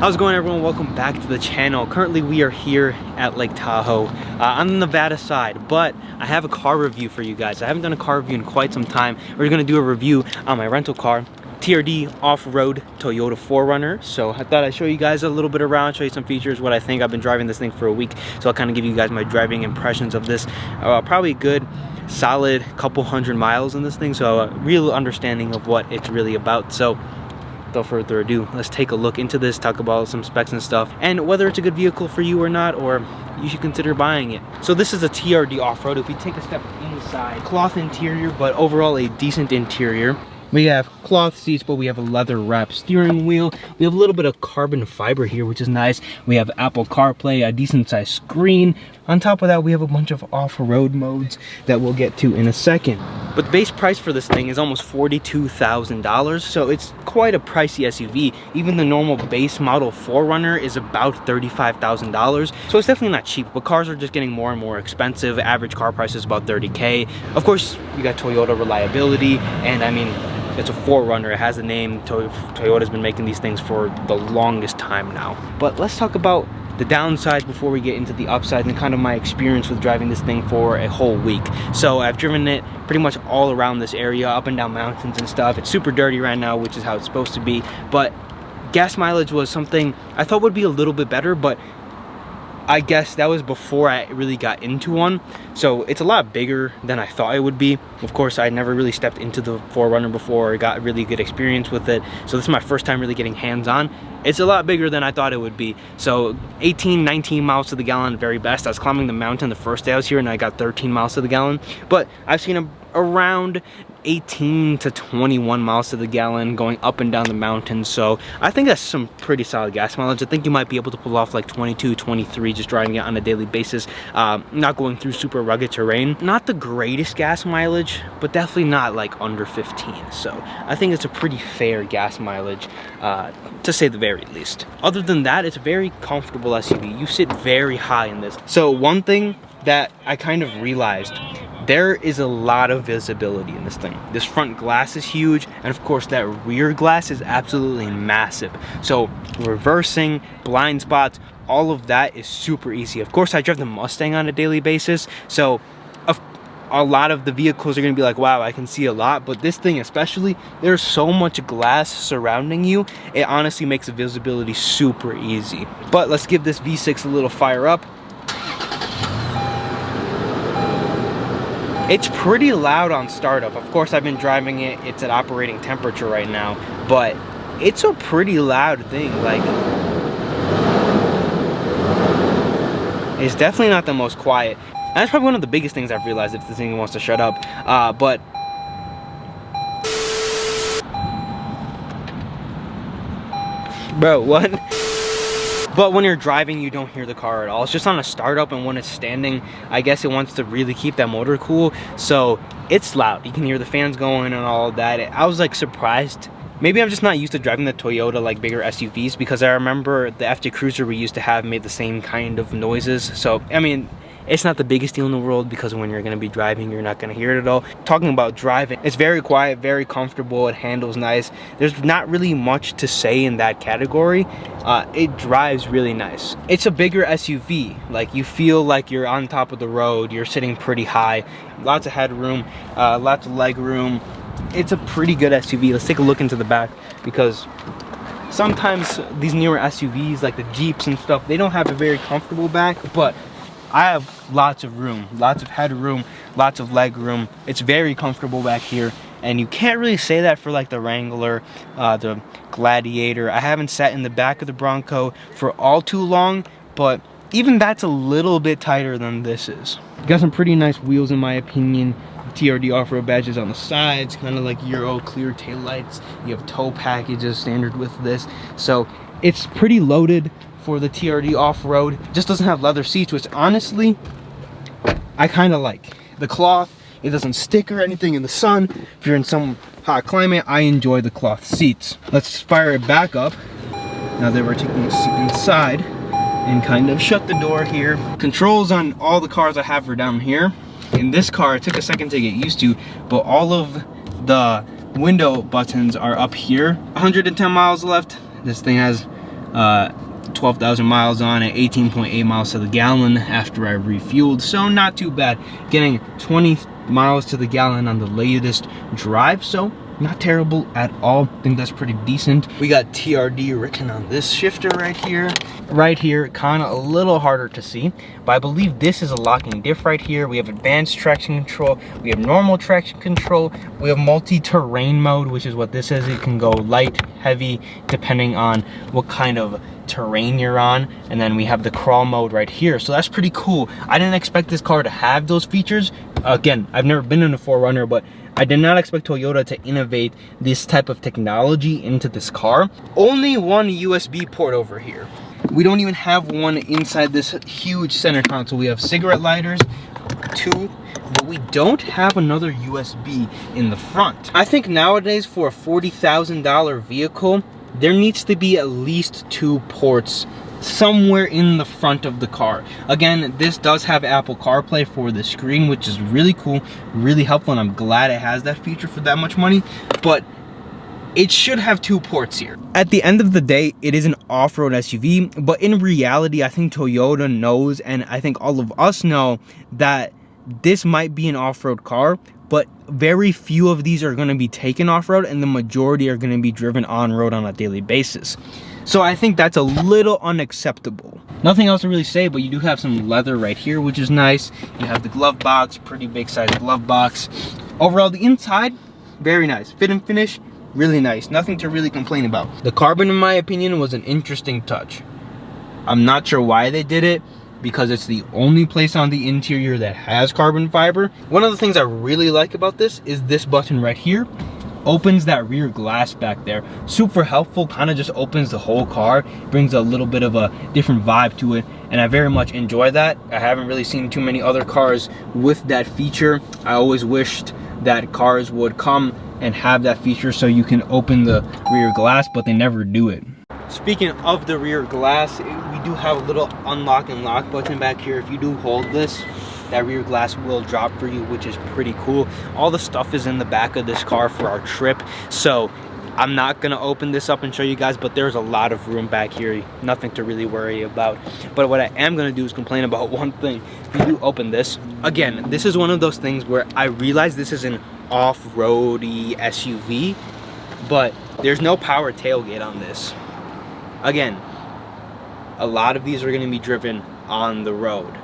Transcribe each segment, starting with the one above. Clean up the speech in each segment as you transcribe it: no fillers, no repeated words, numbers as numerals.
How's it going, everyone? Welcome back to the channel. Currently we are here at Lake Tahoe on the Nevada side, but I have a car review for you guys. I haven't done a car review in quite some time. We're going to do a review on my rental car, TRD off-road Toyota 4Runner. So I thought I'd show you guys a little bit around, show you some features, what I think. I've been driving this thing for a week, so I'll kind of give you guys my driving impressions of this. Probably a good solid couple hundred miles in this thing, so a real understanding of what it's really about. So without further ado, let's take a look into this, talk about some specs and stuff, and whether it's a good vehicle for you or not, or you should consider buying it. So this is a TRD off-road. If we take a step inside, cloth interior, but overall a decent interior. We have cloth seats, but we have a leather wrap steering wheel. We have a little bit of carbon fiber here, which is nice. We have Apple CarPlay, a decent sized screen. On top of that, we have a bunch of off-road modes that we'll get to in a second. But the base price for this thing is almost $42,000, so it's quite a pricey SUV. Even the normal base model 4Runner is about $35,000, so it's definitely not cheap, but cars are just getting more and more expensive. Average car price is about $30K. Of course, you got Toyota reliability, and I mean, it's a 4Runner. It has the name. Toyota's been making these things for the longest time now. But let's talk about the downsides before we get into the upsides and kind of my experience with driving this thing for a whole week. So I've driven it pretty much all around this area, up and down mountains and stuff. It's super dirty right now, which is how it's supposed to be. But gas mileage was something I thought would be a little bit better, but I guess that was before I really got into one. So it's a lot bigger than I thought it would be. Of course, I never really stepped into the 4Runner before or got a really good experience with it. So this is my first time really getting hands-on. It's a lot bigger than I thought it would be. So 18, 19 miles to the gallon, very best. I was climbing the mountain the first day I was here and I got 13 miles to the gallon. But I've seen around 18 to 21 miles to the gallon going up and down the mountain. So I think that's some pretty solid gas mileage. I think you might be able to pull off like 22, 23 just driving it on a daily basis, not going through super rugged terrain. Not the greatest gas mileage, but definitely not like under 15. So I think it's a pretty fair gas mileage, to say the very least. Other than that, it's a very comfortable SUV. You sit very high in this. So one thing that I kind of realized, there is a lot of visibility in this thing. This front glass is huge, and of course that rear glass is absolutely massive. So reversing, blind spots, all of that is super easy. Of course, I drive the Mustang on a daily basis, so a lot of the vehicles are gonna be like, wow, I can see a lot, but this thing especially, there's so much glass surrounding you, it honestly makes the visibility super easy. But let's give this V6 a little fire up. It's pretty loud on startup. Of course, I've been driving it, it's at operating temperature right now, but it's a pretty loud thing. Like, it's definitely not the most quiet. And that's probably one of the biggest things I've realized if this thing wants to shut up. But bro, what? But when you're driving, you don't hear the car at all. It's just on a startup, and when it's standing, I guess it wants to really keep that motor cool. So it's loud. You can hear the fans going and all of that. I was like surprised. Maybe I'm just not used to driving the Toyota like bigger SUVs, because I remember the FJ Cruiser we used to have made the same kind of noises. So I mean, it's not the biggest deal in the world, because when you're gonna be driving, you're not gonna hear it at all. Talking about driving, it's very quiet, very comfortable, it handles nice. There's not really much to say in that category. It drives really nice. It's a bigger SUV. Like, you feel like you're on top of the road, you're sitting pretty high, lots of headroom, lots of leg room. It's a pretty good SUV. Let's take a look into the back, because sometimes these newer SUVs, like the Jeeps and stuff, they don't have a very comfortable back, but I have lots of room, lots of headroom, lots of leg room. It's very comfortable back here, and you can't really say that for like the Wrangler, the Gladiator. I haven't sat in the back of the Bronco for all too long, but even that's a little bit tighter than this is. You got some pretty nice wheels in my opinion. TRD off-road badges on the sides, kind of like Euro clear taillights. You have tow packages standard with this, so it's pretty loaded for the TRD off-road. Just doesn't have leather seats, which honestly I kind of like. The cloth, it doesn't stick or anything in the sun. If you're in some hot climate, I enjoy the cloth seats. Let's fire it back up now that we're taking a seat inside, and kind of shut the door here. Controls on all the cars I have are down here. In this car, it took a second to get used to, but all of the window buttons are up here. 110 miles left. This thing has 12,000 miles on it, 18.8 miles to the gallon after I refueled, so not too bad. Getting 20 miles to the gallon on the latest drive, so not terrible at all. I think that's pretty decent. We got TRD written on this shifter right here. Right here, kind of a little harder to see, but I believe this is a locking diff right here. We have advanced traction control, we have normal traction control, we have multi-terrain mode, which is what this is. It can go light, heavy, depending on what kind of terrain you're on. And then we have the crawl mode right here, so that's pretty cool. I didn't expect this car to have those features. Again, I've never been in a 4Runner, but I did not expect Toyota to innovate this type of technology into this car. Only one USB port over here. We don't even have one inside this huge center console. We have cigarette lighters, 2, but we don't have another USB in the front. I think nowadays for a $40,000 vehicle, there needs to be at least 2 ports somewhere in the front of the car. Again, this does have Apple CarPlay for the screen, which is really cool, really helpful, and I'm glad it has that feature for that much money, but it should have 2 ports here. At the end of the day, it is an off-road SUV, but in reality, I think Toyota knows, and I think all of us know, that this might be an off-road car, but very few of these are going to be taken off-road, and the majority are going to be driven on-road on a daily basis. So I think that's a little unacceptable. Nothing else to really say, but you do have some leather right here, which is nice. You have the glove box, pretty big size glove box. Overall, the inside, very nice. Fit and finish, really nice. Nothing to really complain about. The carbon, in my opinion, was an interesting touch. I'm not sure why they did it, because it's the only place on the interior that has carbon fiber. One of the things I really like about this is this button right here. Opens that rear glass back there. Super helpful, kind of just opens the whole car, brings a little bit of a different vibe to it, and I very much enjoy that. I haven't really seen too many other cars with that feature. I always wished that cars would come and have that feature so you can open the rear glass, but they never do it. Speaking of the rear glass, we do have a little unlock and lock button back here. If you do hold this, that rear glass will drop for you, which is pretty cool. All the stuff is in the back of this car for our trip, so I'm not gonna open this up and show you guys, but there's a lot of room back here, nothing to really worry about. But what I am gonna do is complain about one thing. If you do open this, again, this is one of those things where I realize this is an off-roady SUV, but there's no power tailgate on this. Again, a lot of these are gonna be driven on the road.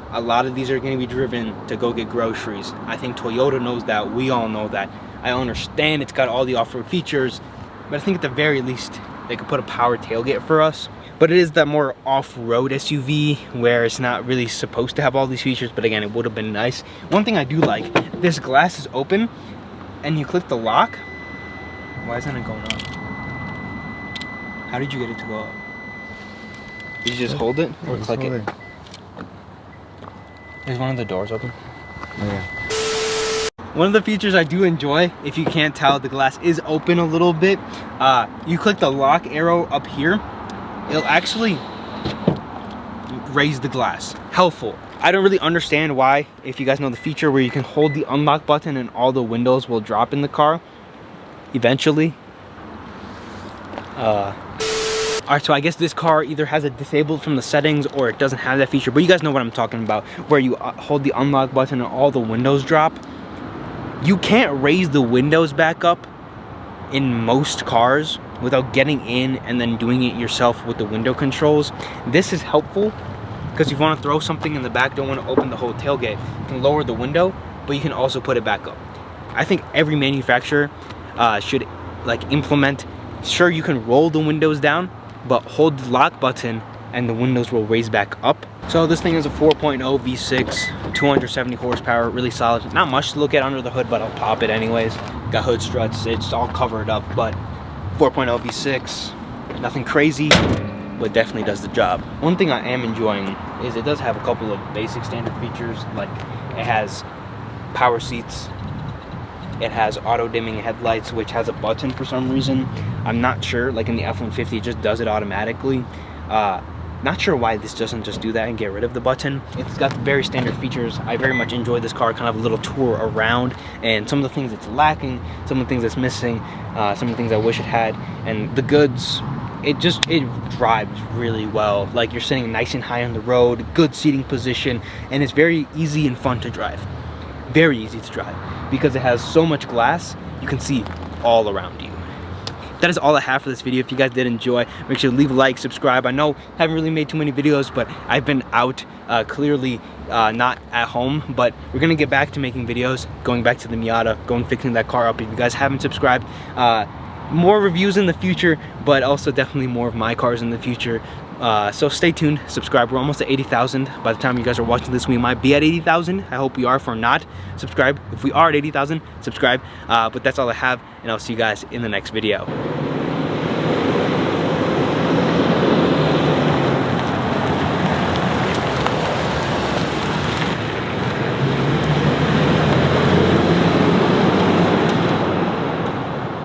A lot of these are going to be driven to go get groceries. I think Toyota knows that. We all know that. I understand it's got all the off-road features, but I think at the very least they could put a power tailgate for us. But it is that more off-road SUV where it's not really supposed to have all these features, but again, it would have been nice. One thing I do like, this glass is open and you click the lock. Why isn't it going up? How did you get it to go up? Did you just hold it or click it? Is one of the doors open? Oh, yeah. One of the features I do enjoy, if you can't tell, the glass is open a little bit. You click the lock arrow up here, it'll actually raise the glass. Helpful. I don't really understand why, if you guys know the feature where you can hold the unlock button and all the windows will drop in the car eventually. Alright, so I guess this car either has it disabled from the settings or it doesn't have that feature, but you guys know what I'm talking about, where you hold the unlock button and all the windows drop. You can't raise the windows back up in most cars without getting in and then doing it yourself with the window controls. This is helpful because if you want to throw something in the back, don't want to open the whole tailgate, you can lower the window, but you can also put it back up. I think every manufacturer should implement, sure, you can roll the windows down, but hold the lock button and the windows will raise back up. So this thing is a 4.0 V6, 270 horsepower, really solid. Not much to look at under the hood, but I'll pop it anyways. Got hood struts, it's all covered up, but 4.0 V6, nothing crazy, but definitely does the job. One thing I am enjoying is it does have a couple of basic standard features, like it has power seats, it has auto dimming headlights, which has a button for some reason. I'm not sure, like in the F-150 it just does it automatically. Not sure why this doesn't just do that and get rid of the button. It's got very standard features. I very much enjoy this car, kind of a little tour around, and some of the things it's lacking, some of the things it's missing, some of the things I wish it had, and the goods it drives really well. Like, you're sitting nice and high on the road, good seating position, and it's very easy and fun to drive. Very easy to drive because it has so much glass, you can see all around you. That is all I have for this video. If you guys did enjoy, make sure to leave a like, subscribe. I know I haven't really made too many videos, but I've been out, clearly not at home, but we're gonna get back to making videos, going back to the Miata, fixing that car up. If you guys haven't subscribed, more reviews in the future, but also definitely more of my cars in the future. So stay tuned, subscribe. We're almost at 80,000. By the time you guys are watching this, we might be at 80,000. I hope we are. If we're not, subscribe. If we are at 80,000, subscribe. But that's all I have, and I'll see you guys in the next video.